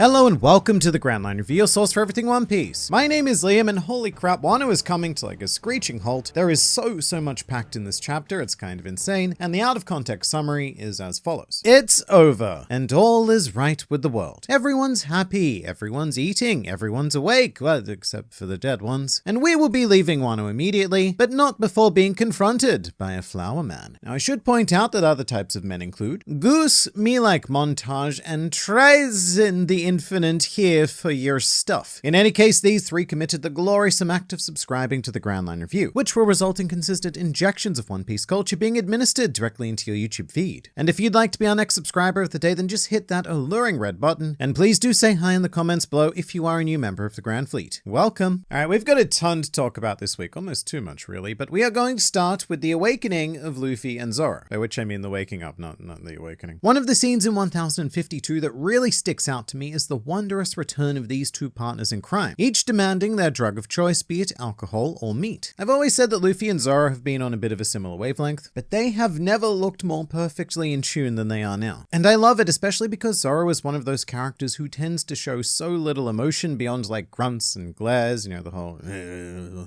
Hello and welcome to the Grand Line Review, your source for everything One Piece. My name is Liam and holy crap, Wano is coming to like a screeching halt. There is so much packed in this chapter, it's kind of insane, and the out of context summary is as follows. It's over, and all is right with the world. Everyone's happy, everyone's eating, everyone's awake, well, except for the dead ones. And we will be leaving Wano immediately, but not before being confronted by a flower man. Now I should point out that other types of men include Goose, Me Like Montage, and Treizen the Infinite here for your stuff. In any case, these three committed the gloriousome act of subscribing to the Grand Line Review, which will result in consistent injections of One Piece culture being administered directly into your YouTube feed. And if you'd like to be our next subscriber of the day, then just hit that alluring red button, and please do say hi in the comments below if you are a new member of the Grand Fleet. Welcome! Alright, we've got a ton to talk about this week, almost too much really, but we are going to start with the awakening of Luffy and Zoro, by which I mean the waking up, not the awakening. One of the scenes in 1052 that really sticks out to me is the wondrous return of these two partners in crime, each demanding their drug of choice, be it alcohol or meat. I've always said that Luffy and Zoro have been on a bit of a similar wavelength, but they have never looked more perfectly in tune than they are now. And I love it, especially because Zoro is one of those characters who tends to show so little emotion beyond like grunts and glares, you know, the whole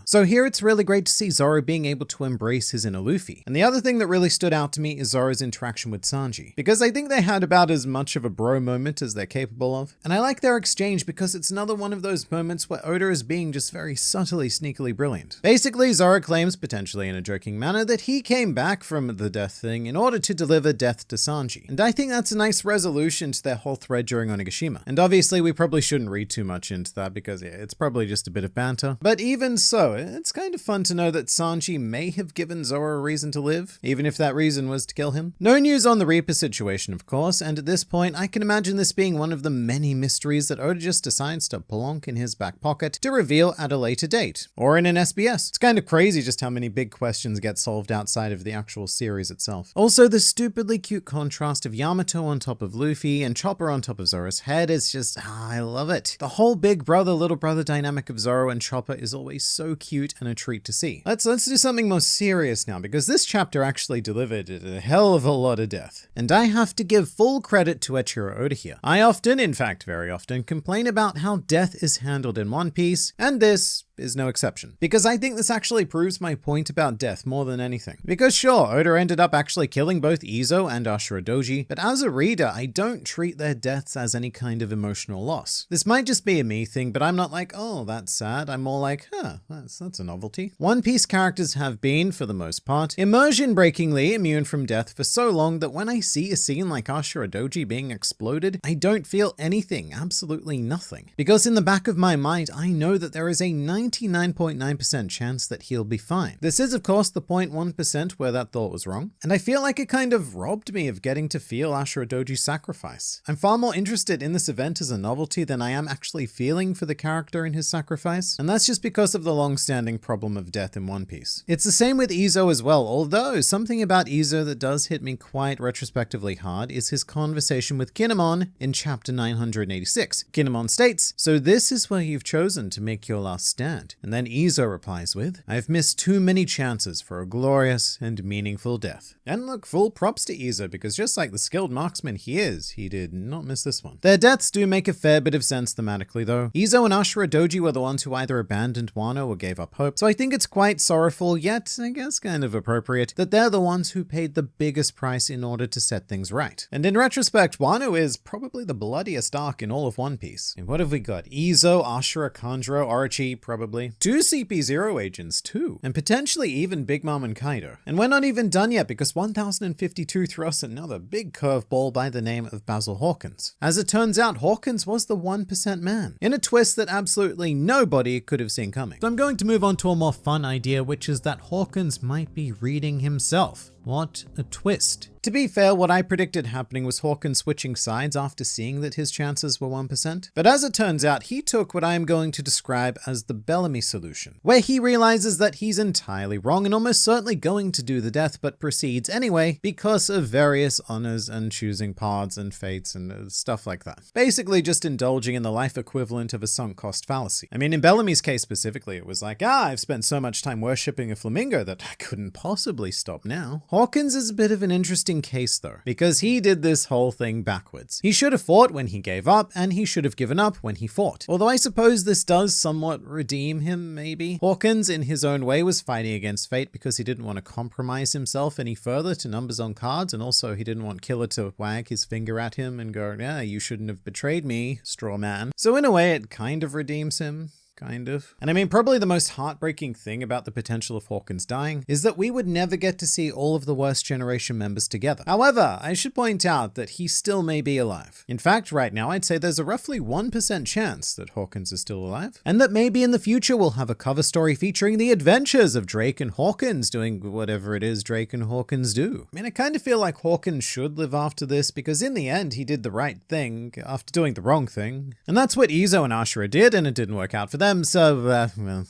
So here it's really great to see Zoro being able to embrace his inner Luffy. And the other thing that really stood out to me is Zoro's interaction with Sanji, because I think they had about as much of a bro moment as they're capable of. And I like their exchange because it's another one of those moments where Oda is being just very subtly, sneakily brilliant. Basically, Zoro claims, potentially in a joking manner, that he came back from the death thing in order to deliver death to Sanji. And I think that's a nice resolution to their whole thread during Onigashima. And obviously, we probably shouldn't read too much into that because it's probably just a bit of banter. But even so, it's kind of fun to know that Sanji may have given Zoro a reason to live, even if that reason was to kill him. No news on the Reaper situation, of course, and at this point, I can imagine this being one of the many mysteries that Oda just decides to plonk in his back pocket to reveal at a later date, or in an SBS. It's kind of crazy just how many big questions get solved outside of the actual series itself. Also, the stupidly cute contrast of Yamato on top of Luffy and Chopper on top of Zoro's head is just, I love it. The whole big brother, little brother dynamic of Zoro and Chopper is always so cute and a treat to see. Let's do something more serious now, because this chapter actually delivered a hell of a lot of death. And I have to give full credit to Eiichiro Oda here. I often, in fact very often, complain about how death is handled in One Piece, and this is no exception. Because I think this actually proves my point about death more than anything. Because sure, Oda ended up actually killing both Izo and Ashura Doji, but as a reader, I don't treat their deaths as any kind of emotional loss. This might just be a me thing, but I'm not like, oh, that's sad. I'm more like, huh, that's a novelty. One Piece characters have been, for the most part, immersion-breakingly immune from death for so long that when I see a scene like Ashura Doji being exploded, I don't feel anything, absolutely nothing. Because in the back of my mind, I know that there is a 99.9% chance that he'll be fine. This is, of course, the 0.1% where that thought was wrong, and I feel like it kind of robbed me of getting to feel Ashura Doji's sacrifice. I'm far more interested in this event as a novelty than I am actually feeling for the character in his sacrifice, and that's just because of the long-standing problem of death in One Piece. It's the same with Izo as well, although something about Izo that does hit me quite retrospectively hard is his conversation with Kinemon in chapter 986. Kinemon states, "So this is where you've chosen to make your last stand." And then Izo replies with, "I've missed too many chances for a glorious and meaningful death." And look, full props to Izo, because just like the skilled marksman he is, he did not miss this one. Their deaths do make a fair bit of sense thematically though. Izo and Ashura Doji were the ones who either abandoned Wano or gave up hope, so I think it's quite sorrowful, yet I guess kind of appropriate, that they're the ones who paid the biggest price in order to set things right. And in retrospect, Wano is probably the bloodiest arc in all of One Piece. And what have we got? Izo, Ashura, Kanjuro, Orochi, probably. 2 CP0 agents too, and potentially even Big Mom and Kaido. And we're not even done yet, because 1052 threw us another big curveball by the name of Basil Hawkins. As it turns out, Hawkins was the 1% man, in a twist that absolutely nobody could have seen coming. So I'm going to move on to a more fun idea, which is that Hawkins might be reading himself. What a twist. To be fair, what I predicted happening was Hawkins switching sides after seeing that his chances were 1%. But as it turns out, he took what I am going to describe as the Bellamy solution, where he realizes that he's entirely wrong and almost certainly going to do the death, but proceeds anyway because of various honors and choosing paths and fates and stuff like that. Basically just indulging in the life equivalent of a sunk cost fallacy. I mean, in Bellamy's case specifically, it was like, I've spent so much time worshipping a flamingo that I couldn't possibly stop now. Hawkins is a bit of an interesting case though, because he did this whole thing backwards. He should have fought when he gave up, and he should have given up when he fought. Although I suppose this does somewhat redeem him, maybe. Hawkins, in his own way, was fighting against fate because he didn't want to compromise himself any further to numbers on cards, and also he didn't want Killer to wag his finger at him and go, yeah, you shouldn't have betrayed me, straw man. So in a way, it kind of redeems him. Kind of. And I mean, probably the most heartbreaking thing about the potential of Hawkins dying is that we would never get to see all of the Worst Generation members together. However, I should point out that he still may be alive. In fact, right now, I'd say there's a roughly 1% chance that Hawkins is still alive, and that maybe in the future we'll have a cover story featuring the adventures of Drake and Hawkins doing whatever it is Drake and Hawkins do. I mean, I kind of feel like Hawkins should live after this because in the end, he did the right thing after doing the wrong thing. And that's what Izo and Ashura did, and it didn't work out for them. So, well,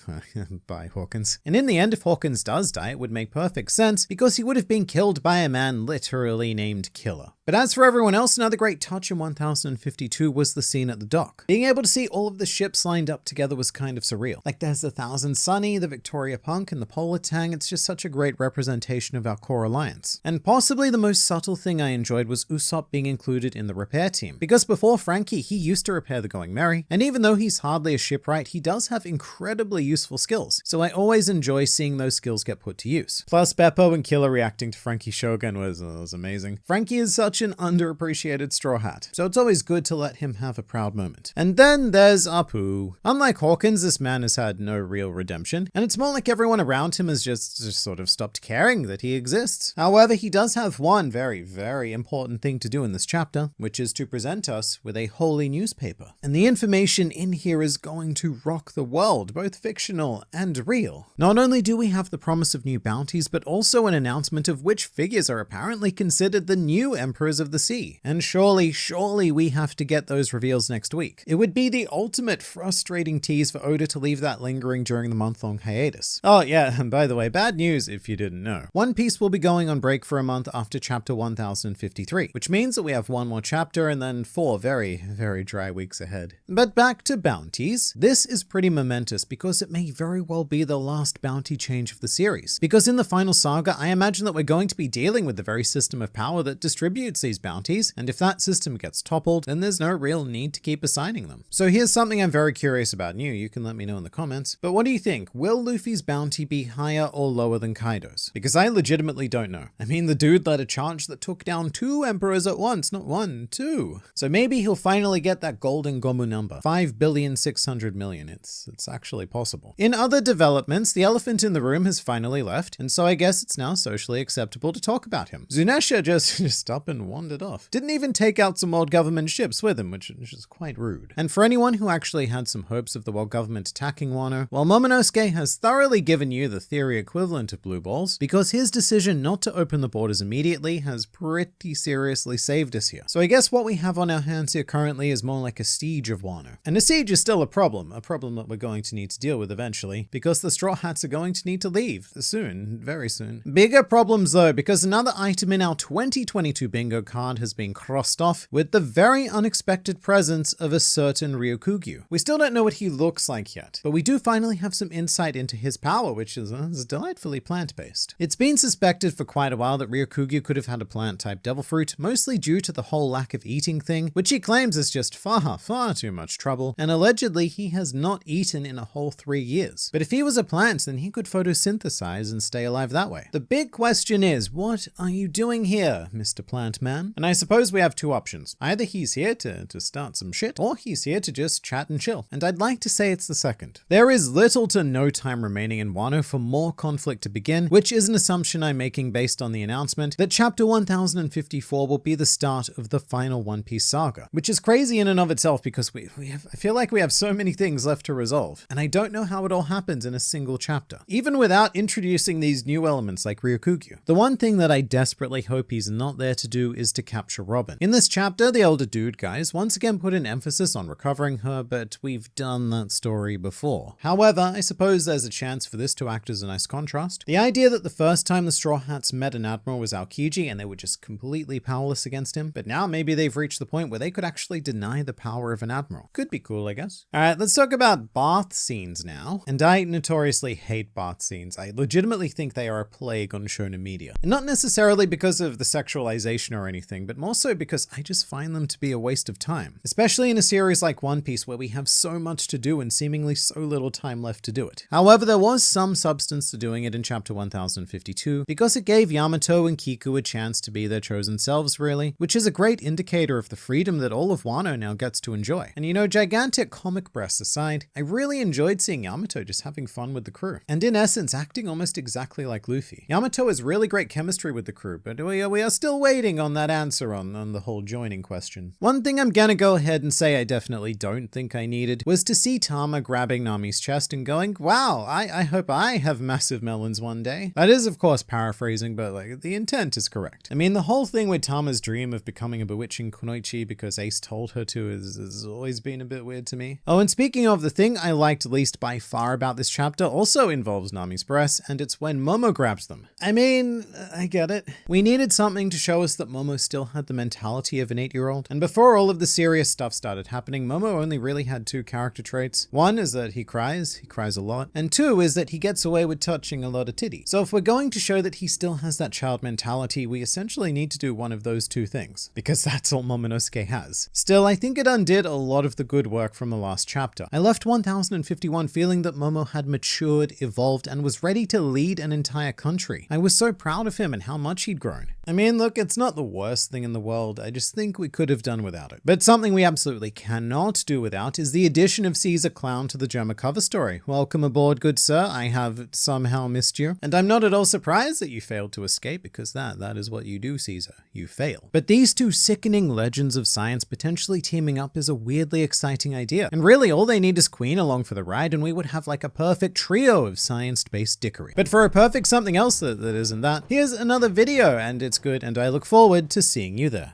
bye Hawkins. And in the end, if Hawkins does die, it would make perfect sense because he would have been killed by a man literally named Killer. But as for everyone else, another great touch in 1052 was the scene at the dock. Being able to see all of the ships lined up together was kind of surreal. Like there's the Thousand Sunny, the Victoria Punk, and the Polar Tang. It's just such a great representation of our core alliance. And possibly the most subtle thing I enjoyed was Usopp being included in the repair team. Because before Frankie, he used to repair the Going Merry, and even though he's hardly a shipwright, he does have incredibly useful skills. So I always enjoy seeing those skills get put to use. Plus Beppo and Killer reacting to Frankie Shogun was amazing. Frankie is such an underappreciated Straw Hat, so it's always good to let him have a proud moment. And then there's Apu. Unlike Hawkins, this man has had no real redemption, and it's more like everyone around him has just sort of stopped caring that he exists. However, he does have one very, very important thing to do in this chapter, which is to present us with a holy newspaper. And the information in here is going to rock the world, both fictional and real. Not only do we have the promise of new bounties, but also an announcement of which figures are apparently considered the new Emperors of the Sea. And surely we have to get those reveals next week. It would be the ultimate frustrating tease for Oda to leave that lingering during the month-long hiatus. Oh yeah, and by the way, bad news if you didn't know. One Piece will be going on break for a month after chapter 1053, which means that we have one more chapter and then 4 very, very dry weeks ahead. But back to bounties. This is pretty momentous because it may very well be the last bounty change of the series. Because in the final saga, I imagine that we're going to be dealing with the very system of power that distributes these bounties, and if that system gets toppled, then there's no real need to keep assigning them. So here's something I'm very curious about, and you can let me know in the comments, but what do you think? Will Luffy's bounty be higher or lower than Kaido's? Because I legitimately don't know. I mean, the dude led a charge that took down 2 emperors at once, not 1, 2. So maybe he'll finally get that golden Gomu number, 5,600,000,000. It's actually possible. In other developments, the elephant in the room has finally left, and so I guess it's now socially acceptable to talk about him. Zunesha just up and wandered off. Didn't even take out some world government ships with him, which is quite rude. And for anyone who actually had some hopes of the world government attacking Wano, well, Momonosuke has thoroughly given you the theory equivalent of blue balls, because his decision not to open the borders immediately has pretty seriously saved us here. So I guess what we have on our hands here currently is more like a siege of Wano. And a siege is still a problem that we're going to need to deal with eventually, because the Straw Hats are going to need to leave soon, very soon. Bigger problems though, because another item in our 2022 bingo card has been crossed off with the very unexpected presence of a certain Ryokugyu. We still don't know what he looks like yet, but we do finally have some insight into his power, which is delightfully plant-based. It's been suspected for quite a while that Ryokugyu could have had a plant-type devil fruit, mostly due to the whole lack of eating thing, which he claims is just far too much trouble, and allegedly he has not eaten in a whole 3 years. But if he was a plant, then he could photosynthesize and stay alive that way. The big question is, what are you doing here, Mr. Plant Man? And I suppose we have 2 options. Either he's here to start some shit, or he's here to just chat and chill. And I'd like to say it's the second. There is little to no time remaining in Wano for more conflict to begin, which is an assumption I'm making based on the announcement that chapter 1054 will be the start of the final One Piece saga, which is crazy in and of itself because I feel like we have so many things left to resolve, and I don't know how it all happens in a single chapter, even without introducing these new elements like Ryokugyu. The one thing that I desperately hope he's not there to do is to capture Robin. In this chapter, the elder dude guys once again put an emphasis on recovering her, but we've done that story before. However, I suppose there's a chance for this to act as a nice contrast. The idea that the first time the Straw Hats met an admiral was Aokiji and they were just completely powerless against him, but now maybe they've reached the point where they could actually deny the power of an admiral. Could be cool, I guess. Alright, let's talk about about bath scenes now, and I notoriously hate bath scenes. I legitimately think they are a plague on shonen media. And not necessarily because of the sexualization or anything, but more so because I just find them to be a waste of time. Especially in a series like One Piece where we have so much to do and seemingly so little time left to do it. However, there was some substance to doing it in chapter 1052 because it gave Yamato and Kiku a chance to be their chosen selves really, which is a great indicator of the freedom that all of Wano now gets to enjoy. And you know, gigantic comic breasts aside, I really enjoyed seeing Yamato just having fun with the crew, and in essence acting almost exactly like Luffy. Yamato has really great chemistry with the crew, but we are still waiting on that answer on the whole joining question. One thing I'm gonna go ahead and say I definitely don't think I needed was to see Tama grabbing Nami's chest and going, wow, I hope I have massive melons one day. That is of course paraphrasing, but like the intent is correct. I mean, the whole thing with Tama's dream of becoming a bewitching kunoichi because Ace told her to has always been a bit weird to me. Oh, and speaking of, the thing I liked least by far about this chapter also involves Nami's breasts, and it's when Momo grabs them. I mean, I get it. We needed something to show us that Momo still had the mentality of an 8-year-old. And before all of the serious stuff started happening, Momo only really had 2 character traits. One is that he cries a lot, and 2 is that he gets away with touching a lot of titties. So if we're going to show that he still has that child mentality, we essentially need to do one of those 2 things, because that's all Momonosuke has. Still, I think it undid a lot of the good work from the last chapter. I left 1051 feeling that Momo had matured, evolved, and was ready to lead an entire country. I was so proud of him and how much he'd grown. I mean, look, it's not the worst thing in the world, I just think we could have done without it. But something we absolutely cannot do without is the addition of Caesar Clown to the Gemma cover story. Welcome aboard, good sir, I have somehow missed you. And I'm not at all surprised that you failed to escape, because that is what you do, Caesar. You fail. But these 2 sickening legends of science potentially teaming up is a weirdly exciting idea. And really, all they need is Queen along for the ride, and we would have like a perfect trio of science-based dickery. But for a perfect something else that isn't that, here's another video, and it's good, and I look forward to seeing you there.